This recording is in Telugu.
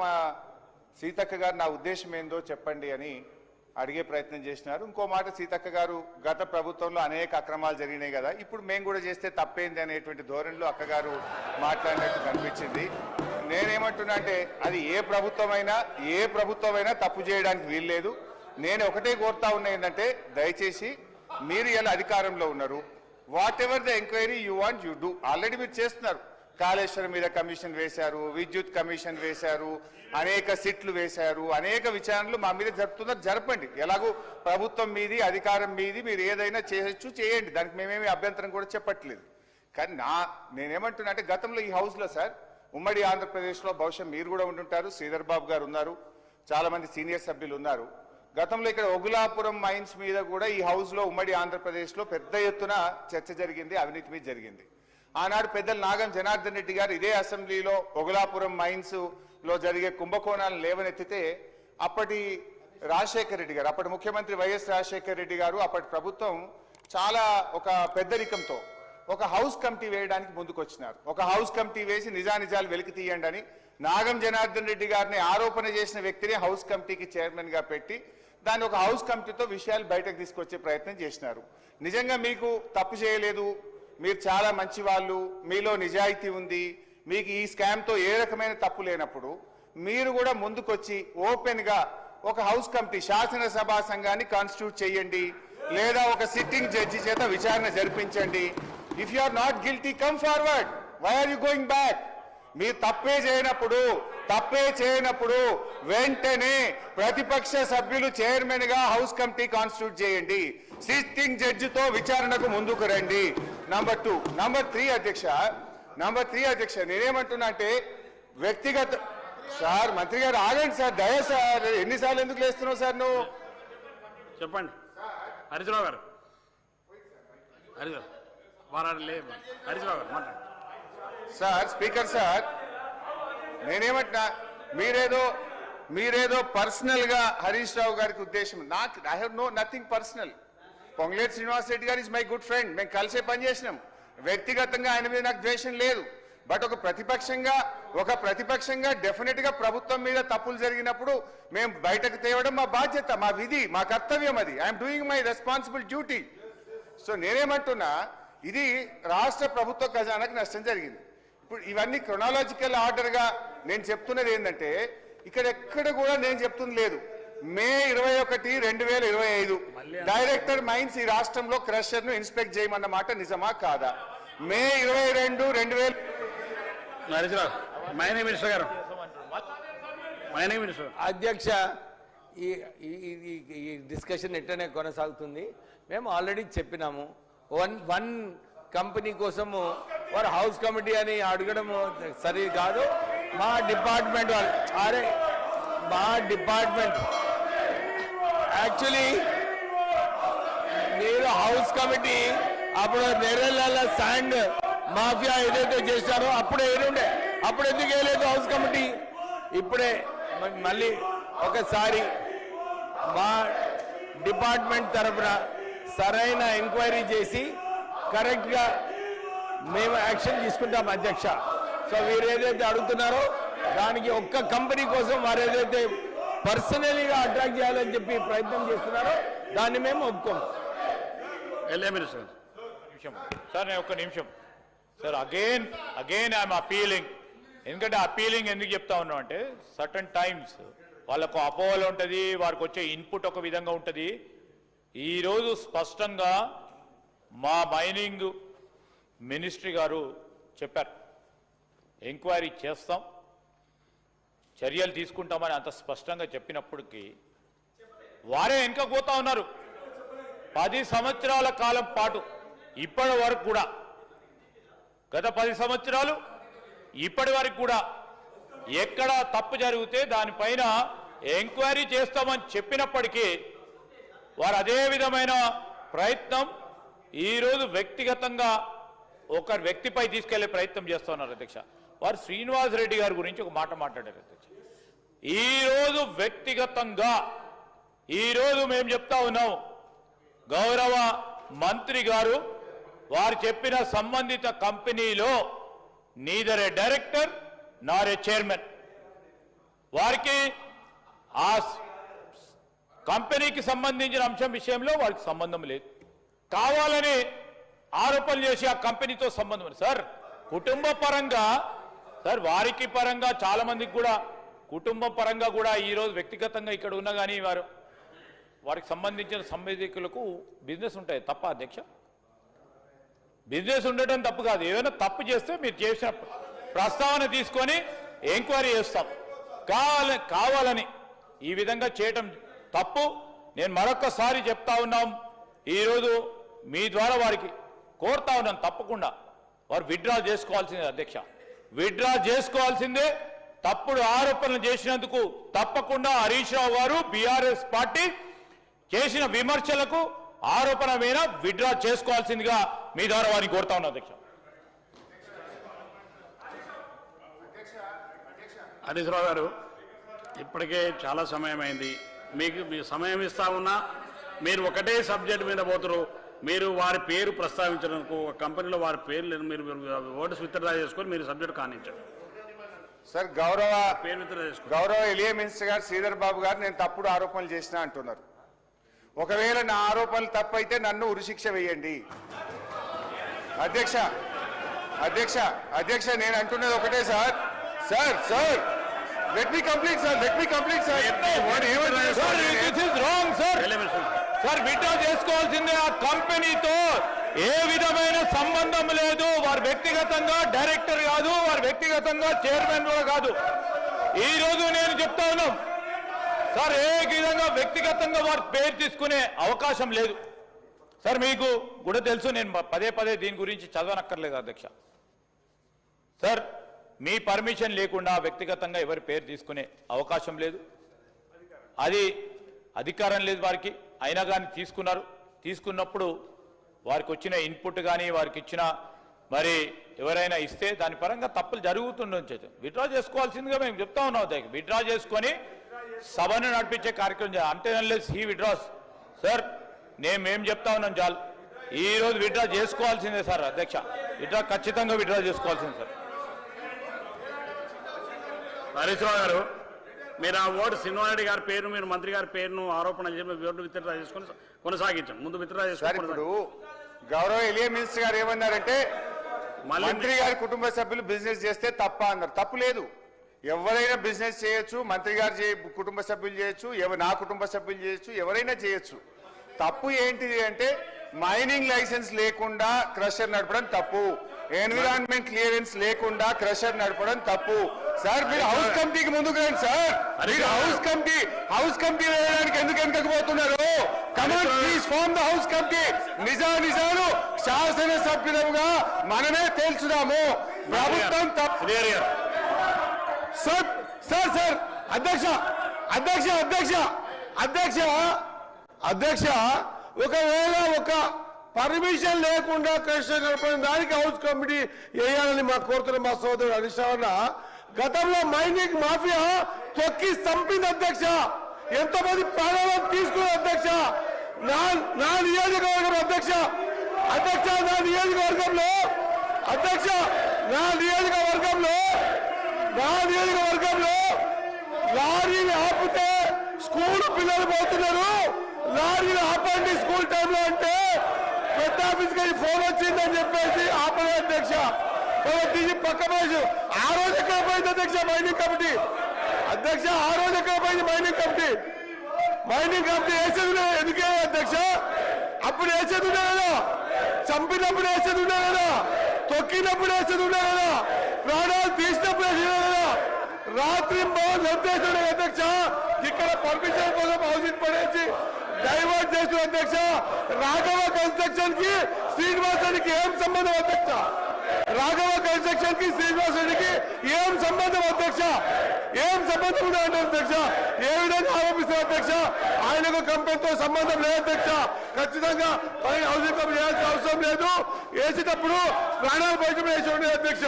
మా సీతక్క గారు నా ఉద్దేశం ఏందో చెప్పండి అని అడిగే ప్రయత్నం చేసినారు. ఇంకో మాట సీతక్క గారు గత ప్రభుత్వంలో అనేక అక్రమాలు జరిగినాయి కదా, ఇప్పుడు మేము కూడా చేస్తే తప్పేంది అనేటువంటి ధోరణిలో అక్కగారు మాట్లాడినట్టు కనిపించింది. నేనేమంటున్నా అంటే అది ఏ ప్రభుత్వమైనా తప్పు చేయడానికి వీల్లేదు. నేను ఒకటే కోరుతా ఉన్నా ఏంటంటే దయచేసి మీరు ఇలా అధికారంలో ఉన్నారు, what ever the enquiry you want you do. Already మీరు చేస్తున్నారు. కాళేశ్వరం మీద కమిషన్ వేశారు, విద్యుత్ కమిషన్ వేశారు, అనేక సిట్లు వేశారు, అనేక విచారణలు మా మీద జరుపుతున్నారు, జరపండి. ఎలాగూ ప్రభుత్వం మీది, అధికారం మీది, మీరు ఏదైనా చేయొచ్చు చేయండి, దానికి మేమేమి అభ్యంతరం కూడా చెప్పట్లేదు. కానీ నేనేమంటున్నా అంటే గతంలో ఈ హౌస్లో సార్ ఉమ్మడి ఆంధ్రప్రదేశ్లో బహుశా మీరు కూడా ఉంటుంటారు, శ్రీధర్ బాబు గారు ఉన్నారు, చాలా మంది సీనియర్ సభ్యులు ఉన్నారు. గతంలో ఇక్కడ ఒగులాపురం మైన్స్ మీద కూడా ఈ హౌస్లో ఉమ్మడి ఆంధ్రప్రదేశ్లో పెద్ద ఎత్తున చర్చ జరిగింది, అవినీతి మీద జరిగింది. ఆనాడు పెద్దలు నాగం జనార్దన్ రెడ్డి గారు ఇదే అసెంబ్లీలో ఒగులాపురం మైన్స్ లో జరిగే కుంభకోణాలను లేవనెత్తితే అప్పటి రాజశేఖర రెడ్డి గారు, అప్పటి ముఖ్యమంత్రి వైఎస్ రాజశేఖర రెడ్డి గారు, అప్పటి ప్రభుత్వం చాలా ఒక పెద్దరికంతో ఒక హౌస్ కమిటీ వేయడానికి ముందుకొచ్చినారు. ఒక హౌస్ కమిటీ వేసి నిజానిజాలు వెలికి తీయండి అని నాగం జనార్దన్ రెడ్డి గారిని ఆరోపణ చేసిన వ్యక్తిని హౌస్ కమిటీకి చైర్మన్ గా పెట్టి దాన్ని ఒక హౌస్ కమిటీతో విషయాలు బయటకు తీసుకొచ్చే ప్రయత్నం చేసినారు. నిజంగా మీకు తప్పు చేయలేదు, మీరు చాలా మంచి వాళ్ళు, మీలో నిజాయితీ ఉంది, మీకు ఈ స్కామ్తో ఏ రకమైన తప్పు లేనప్పుడు మీరు కూడా ముందుకొచ్చి ఓపెన్గా ఒక హౌస్ కమిటీ శాసనసభా సంఘాన్ని కాన్స్టిట్యూట్ చేయండి, లేదా ఒక సిట్టింగ్ జడ్జి చేత విచారణ జరిపించండి. If you are not guilty come forward, why are you going back? మీరు తప్పే చేయనప్పుడు వెంటనే ప్రతిపక్ష సభ్యులు చైర్మన్ గా హౌస్ కమిటీ కాన్స్టిట్యూట్ చేయండి, సిట్టింగ్ జడ్జితో విచారణకు ముందుకు రండి. నంబర్ 2. నంబర్ 3 అధ్యక్ష నేనేమంటున్నా అంటే వ్యక్తిగత సార్, మంత్రి గారు ఆగండి సార్, దయ సార్, ఎన్నిసార్లు ఎందుకు లేస్తున్నావు సార్ నువ్వు? చెప్పండి హరీశ్రావు గారు. హరీశ్రావు గారు మాట్లాడు సార్. స్పీకర్ సార్, నేనేమంటున్నా మీరేదో పర్సనల్ గా హరీష్ రావు గారికి ఉద్దేశం, నాకు I have nothing personal. Ponguleti Srinivas Reddy గారు ఇస్ మై గుడ్ ఫ్రెండ్, మేము కలిసే పనిచేసినాం. వ్యక్తిగతంగా ఆయన మీద నాకు ద్వేషం లేదు. బట్ ఒక ప్రతిపక్షంగా డెఫినెట్ గా ప్రభుత్వం మీద తప్పులు జరిగినప్పుడు మేము బయటకు తేవడం మా బాధ్యత, మా విధి, మా కర్తవ్యం. అది I'm doing my responsible duty. So నేనేమంటున్నా, ఇది రాష్ట్ర ప్రభుత్వ ఖజానాకు నష్టం జరిగింది. ఇప్పుడు ఇవన్నీ క్రొనాలజికల్ ఆర్డర్ గా నేను చెప్తున్నది ఏంటంటే, ఇక్కడ ఎక్కడ కూడా నేను చెప్తుంది లేదు. మే 21, 2025 డైరెక్టర్ మైన్స్ ఈ రాష్ట్రంలో క్రషర్ ను ఇన్స్పెక్ట్ చేయమన్న మాట నిజమా కాదా? మే 22, 2000 అధ్యక్ష, ఈ డిస్కషన్ ఎట్లనే కొనసాగుతుంది. మేము ఆల్రెడీ చెప్పినాము, వన్ కంపెనీ కోసము వారు హౌస్ కమిటీ అని అడగడము సరి కాదు. మా డిపార్ట్మెంట్ యాక్చువల్లీ మీరు హౌస్ కమిటీ అప్పుడు నెర్రెల శాండ్ మాఫియా ఏదైతే చేశారో అప్పుడే ఏడుండే, అప్పుడు ఎందుకు వేయలేదు హౌస్ కమిటీ? ఇప్పుడే మళ్ళీ ఒకసారి మా డిపార్ట్మెంట్ తరఫున సరైన ఎంక్వైరీ చేసి కరెక్ట్గా మేము యాక్షన్ తీసుకుంటాం అధ్యక్ష. సో మీరు ఏదైతే అడుగుతున్నారో దానికి ఒక్క కంపెనీ కోసం వారు ఏదైతే పర్సనలీగా అట్రాక్ట్ చేయాలని చెప్పి ప్రయత్నం చేస్తున్నారో దాన్ని మేము ఒప్పుకోం. సార్ నేను ఒక్క నిమిషం సార్, అగైన్ ఐఎమ్ అపీలింగ్. ఎందుకంటే అపీలింగ్ ఎందుకు చెప్తా ఉన్నాం అంటే, సర్టన్ టైమ్స్ వాళ్ళకు అపోహలు ఉంటుంది, వారికి వచ్చే ఇన్పుట్ ఒక విధంగా ఉంటుంది. ఈరోజు స్పష్టంగా మా మైనింగ్ మినిస్ట్రీ గారు చెప్పారు, ఎంక్వైరీ చేస్తాం, చర్యలు తీసుకుంటామని అంత స్పష్టంగా చెప్పినప్పటికీ వారే వెనుక పోతా ఉన్నారు. 10 సంవత్సరాల కాలం పాటు ఇప్పటి వరకు కూడా, గత 10 సంవత్సరాలు ఇప్పటి వరకు కూడా ఎక్కడ తప్పు జరిగితే దానిపైన ఎంక్వైరీ చేస్తామని చెప్పినప్పటికీ వారు అదే విధమైన ప్రయత్నం ఈరోజు వ్యక్తిగతంగా ఒక వ్యక్తిపై తీసుకెళ్లే ప్రయత్నం చేస్తున్నారు అధ్యక్ష. వారు శ్రీనివాస్ రెడ్డి గారి గురించి ఒక మాట మాట్లాడారు అధ్యక్ష. ఈరోజు వ్యక్తిగతంగా ఈరోజు మేము చెప్తా ఉన్నాం, గౌరవ మంత్రి గారు వారు చెప్పిన సంబంధిత కంపెనీలో నీదర్ ఏ డైరెక్టర్ నార్ ఏ చైర్మన్, వారికి ఆ కంపెనీకి సంబంధించిన అంశం విషయంలో వారికి సంబంధం లేదు. కావాలని ఆరోపణలు చేసి ఆ కంపెనీతో సంబంధం ఉంది. సార్ కుటుంబ పరంగా సార్ వారికి పరంగా చాలా మందికి కూడా కుటుంబ పరంగా కూడా ఈరోజు వ్యక్తిగతంగా ఇక్కడ ఉన్నా కానీ వారికి సంబంధించిన సంబంధికులకు బిజినెస్ ఉంటాయి. తప్ప అధ్యక్ష, బిజినెస్ ఉండటం తప్పు కాదు. ఏదైనా తప్పు చేస్తే మీరు చేసిన ప్రస్తావన తీసుకొని ఎంక్వైరీ చేస్తాం. కావాలని ఈ విధంగా చేయటం తప్పు. నేను మరొకసారి చెప్తా ఉన్నాం, ఈరోజు మీ ద్వారా వారికి కోరుతా ఉన్నాను, తప్పకుండా వారు విత్డ్రా చేసుకోవాల్సిందే అధ్యక్ష, విత్డ్రా చేసుకోవాల్సిందే. తప్పుడు ఆరోపణలు చేసినందుకు తప్పకుండా హరీష్ రావు గారు బీఆర్ఎస్ పార్టీ చేసిన విమర్శలకు ఆరోపణ మీద విత్డ్రా చేసుకోవాల్సిందిగా మీ ద్వారా వారిని కోరుతా ఉన్నా అధ్యక్ష. హరీష్ రావు గారు, ఇప్పటికే చాలా సమయం అయింది. మీ సమయం ఇస్తా ఉన్నా మీరు ఒకటే సబ్జెక్ట్ మీద పోతారు. మీరు వారి పేరు ప్రస్తావించడానికి ఒక కంపెనీలో వారి పేరు లేదు, మీరు ఓటు విత్డ్రా చేసుకొని మీరు సబ్జెక్ట్ కానించారు. సార్ పేరు విత్డ్రా చేసుకోండి. గౌరవ ఎలియా మినిస్టర్ గారు శ్రీధర్ బాబు గారు నేను తప్పుడు ఆరోపణలు చేసినా అంటున్నారు. ఒకవేళ నా ఆరోపణలు తప్పైతే నన్ను ఉరిశిక్ష వేయండి అధ్యక్ష. అధ్యక్ష అధ్యక్ష నేను అంటున్నది ఒకటే sir. Sir sir let me complete sir, let me complete sir. Sir withdraw చేసుకోవాల్సిందే. ఆ కంపెనీతో ఏ విధమైన సంబంధం లేదు. వారు వ్యక్తిగతంగా డైరెక్టర్ కాదు, వారు వ్యక్తిగతంగా చైర్మన్ కూడా కాదు. ఈ రోజు నేను చెప్తా ఉన్నాం సార్, ఏ విధంగా వ్యక్తిగతంగా వారి పేరు తీసుకునే అవకాశం లేదు. సార్ మీకు కూడా తెలుసు, నేను పదే పదే దీని గురించి చదవనక్కర్లేదు అధ్యక్ష. సార్ మీ పర్మిషన్ లేకుండా వ్యక్తిగతంగా ఎవరి పేరు తీసుకునే అవకాశం లేదు. అది అధికారం లేదు వారికి. అయినా కానీ తీసుకున్నారు. తీసుకున్నప్పుడు వారికి వచ్చిన ఇన్పుట్ కానీ వారికి ఇచ్చిన మరి ఎవరైనా ఇస్తే దాని పరంగా తప్పులు జరుగుతుండొచ్చు. విత్డ్రా చేసుకోవాల్సిందిగా మేము చెప్తా ఉన్నాం. విత్డ్రా చేసుకొని సభను నడిపించే కార్యక్రమం చేయాలి. అంతే అన్లెస్ హీ విత్డ్రాస్. సార్ మేము చెప్తా ఉన్నాం చాలు. ఈ రోజు విత్డ్రా చేసుకోవాల్సిందే సార్ అధ్యక్ష, విత్డ్రా ఖచ్చితంగా విత్డ్రా చేసుకోవాల్సిందే సార్. హరీష్ రావు గారు, మీరు ఆ ఓటు శ్రీనివారెడ్డి గారి పేరు, మీరు మంత్రి గారి పేరును ఆరోపణ చేసి ఓటు విత్డ్రా చేసుకొని కొనసాగించాం. ముందు విత్డ్రా సార్ ఇప్పుడు గౌరవ ఎలియా మినిస్టర్ గారు ఏమన్నారంటే మంత్రి గారి కుటుంబ సభ్యులు బిజినెస్ చేస్తే తప్ప అన్నారు. తప్పు లేదు, ఎవరైనా బిజినెస్ చేయొచ్చు. మంత్రి గారు కుటుంబ సభ్యులు చేయొచ్చు, నా కుటుంబ సభ్యులు చేయొచ్చు, ఎవరైనా చేయొచ్చు. తప్పు ఏంటిది అంటే మైనింగ్ లైసెన్స్ లేకుండా క్రషర్ నడపడం తప్పు, ఎన్విరాన్మెంట్ క్లియరెన్స్ లేకుండా క్రషర్ నడపడం తప్పు. సార్ మీరు హౌస్ కమిటీకి ముందుకు రండి సార్. మీరు హౌస్ కమిటీ వేయడానికి ఎందుకు వెనకపోతున్నారు? Come on please form the house committee. నిజాలు శాసన సభ్యులుగా మనమే తేల్చుదాము. ప్రభుత్వం తప్పు. సార్ సార్ సార్ అధ్యక్ష అధ్యక్ష అధ్యక్ష అధ్యక్ష అధ్యక్ష ఒకవేళ ఒక పర్మిషన్ లేకుండా కృష్ణ గడపడిన దానికి హౌస్ కమిటీ వేయాలని మా కోరుతున్న మా సోదరుడు హరీష్ రావు. గతంలో మైనింగ్ మాఫియా తొక్కి చంపింది అధ్యక్ష. ఎంతమంది ప్రాణాలను తీసుకున్న అధ్యక్ష. నా నియోజకవర్గం అధ్యక్ష అధ్యక్ష నా నియోజకవర్గంలో అధ్యక్ష నా నియోజకవర్గంలో లారీని ఆపితే స్కూల్ పిల్లలు పోతున్నారు. లారీని ఆపండి స్కూల్ టైంలో అంటే పెద్ద ఆఫీస్కి ఫోన్ వచ్చిందని చెప్పేసి ఆపలే అధ్యక్ష. తీసి పక్క పోయి ఆ రోజు ఎక్కడ పోయింది అధ్యక్ష మైనింగ్ కమిటీ? అధ్యక్ష ఆ రోజు ఎక్కడ పోయింది మైనింగ్ కమిటీ? మైనింగ్ కమిటీ వేసేది ఎందుకే అధ్యక్ష? అప్పుడు వేసేది ఉండే కదా, చంపినప్పుడు వేసేది ఉండే కదా, తొక్కినప్పుడు వేసేది ఉండే కదా, ప్రాణాలు తీసినప్పుడు వేసేది కదా, రాత్రి నిర్దేశం అధ్యక్ష. ఇక్కడ పర్మిషన్ కోసం హౌసింగ్ పడేసి డైవర్ట్ చేస్తున్న అధ్యక్ష. రాఘవ కన్స్ట్రక్షన్ కి శ్రీనివాస్ రెడ్డికి ఏం సంబంధం అధ్యక్ష? రాఘవ కన్స్ట్రక్షన్ కి శ్రీనివాస్ రెడ్డికి ఏం సంబంధం అధ్యక్ష? ఏం సంబంధం ఉందంటే అధ్యక్ష ఏ విధంగా ఆరోపిస్తారు అధ్యక్ష? ఆయనకు కంపెనీతో సంబంధం లేదు అధ్యక్ష. ఖచ్చితంగా పైన హౌసింగ్ కంపెనీ చేయాల్సిన అవసరం లేదు. వేసేటప్పుడు ప్రాణాలు బయట వేసి ఉండేది అధ్యక్ష.